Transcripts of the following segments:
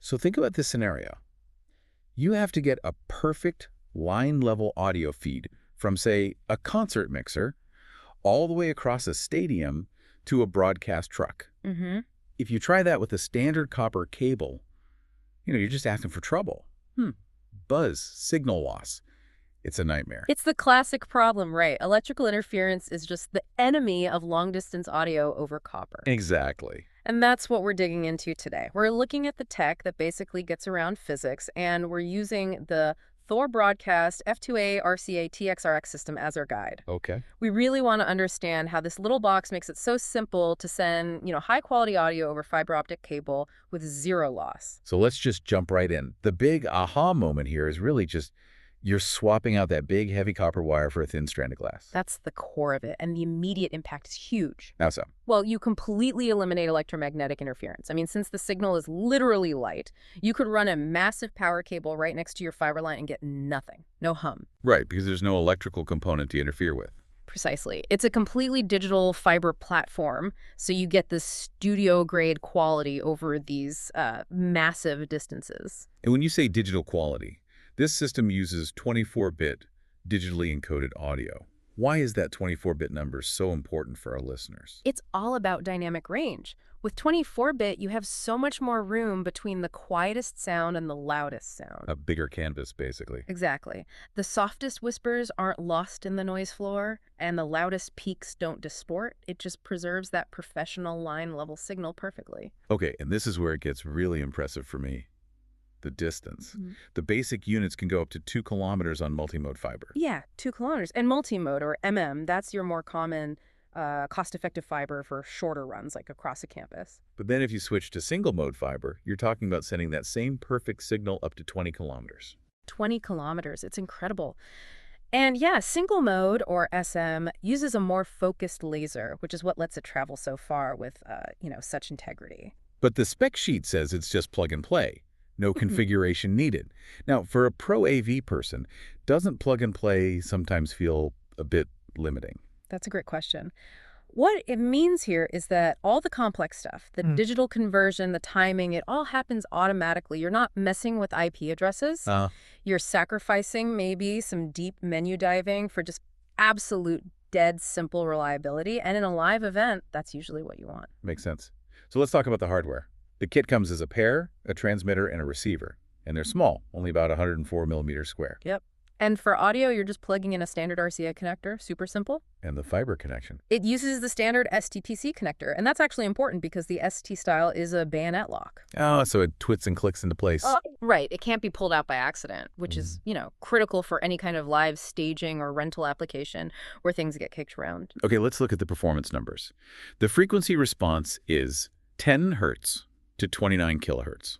So think about this scenario. You have to get a perfect line-level audio feed from, say, a concert mixer all the way across a stadium to a broadcast truck. Mm-hmm. If you try that with a standard copper cable, you're just asking for trouble. Buzz, signal loss. It's a nightmare. It's the classic problem, right? Electrical interference is just the enemy of long-distance audio over copper. Exactly. And that's what we're digging into today. We're looking at the tech that basically gets around physics, and we're using the Thor broadcast F-2A-RCA-TxRx system as our guide. Okay. We really want to understand how this little box makes it so simple to send, high-quality audio over fiber optic cable with zero loss. So let's just jump right in. The big aha moment here is really just you're swapping out that big, heavy copper wire for a thin strand of glass. That's the core of it, and the immediate impact is huge. How so? Well, you completely eliminate electromagnetic interference. I mean, since the signal is literally light, you could run a massive power cable right next to your fiber line and get nothing. No hum. Right, because there's no electrical component to interfere with. Precisely. It's a completely digital fiber platform, so you get this studio-grade quality over these massive distances. And when you say digital quality, this system uses 24-bit digitally encoded audio. Why is that 24-bit number so important for our listeners? It's all about dynamic range. With 24-bit, you have so much more room between the quietest sound and the loudest sound. A bigger canvas, basically. Exactly. The softest whispers aren't lost in the noise floor, and the loudest peaks don't distort. It just preserves that professional line-level signal perfectly. Okay, and this is where it gets really impressive for me. The distance. The basic units can go up to 2 kilometers on multimode fiber. Yeah, 2 kilometers. And multimode, or that's your more common cost-effective fiber for shorter runs, like across a campus. But then if you switch to single-mode fiber, you're talking about sending that same perfect signal up to 20 kilometers. 20 kilometers. It's incredible. And yeah, single mode, or SM, uses a more focused laser, which is what lets it travel so far with, such integrity. But the spec sheet says it's just plug and play. No configuration needed. Now, for a pro AV person, doesn't plug and play sometimes feel a bit limiting? That's a great question. What it means here is that all the complex stuff, the digital conversion, the timing, it all happens automatically. You're not messing with IP addresses. You're sacrificing maybe some deep menu diving for just absolute dead simple reliability. And in a live event, that's usually what you want. Makes sense. So let's talk about the hardware. The kit comes as a pair, a transmitter, and a receiver. And they're small, only about 104 millimeters square. Yep. And for audio, you're just plugging in a standard RCA connector, super simple. And the fiber connection. It uses the standard STPC connector, and that's actually important because the ST style is a bayonet lock. Oh, so it twits and clicks into place. Right. It can't be pulled out by accident, which is, critical for any kind of live staging or rental application where things get kicked around. Okay, let's look at the performance numbers. The frequency response is 10 hertz to 29 kilohertz.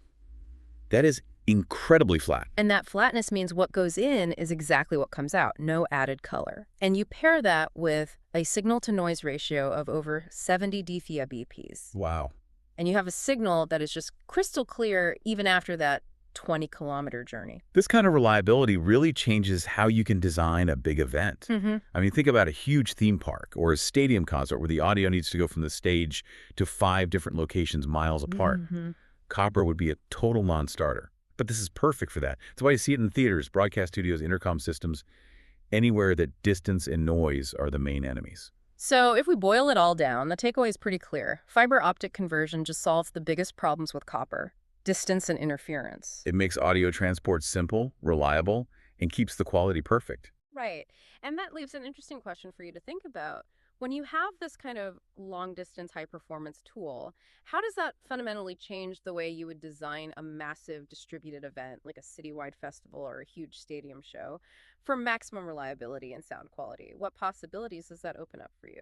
That is incredibly flat. And that flatness means what goes in is exactly what comes out, no added color. And you pair that with a signal-to-noise ratio of over 70 dBps. Wow. And you have a signal that is just crystal clear even after that 20-kilometer journey. This kind of reliability really changes how you can design a big event. I mean, think about a huge theme park or a stadium concert where the audio needs to go from the stage to 5 different locations miles apart. Copper would be a total non-starter. But this is perfect for that. That's why you see it in theaters, broadcast studios, intercom systems, anywhere that distance and noise are the main enemies. So if we boil it all down, the takeaway is pretty clear. Fiber optic conversion just solves the biggest problems with copper: distance and interference. It makes audio transport simple, reliable, and keeps the quality perfect. Right. And that leaves an interesting question for you to think about. When you have this kind of long-distance, high-performance tool, how does that fundamentally change the way you would design a massive distributed event, like a citywide festival or a huge stadium show, for maximum reliability and sound quality? What possibilities does that open up for you?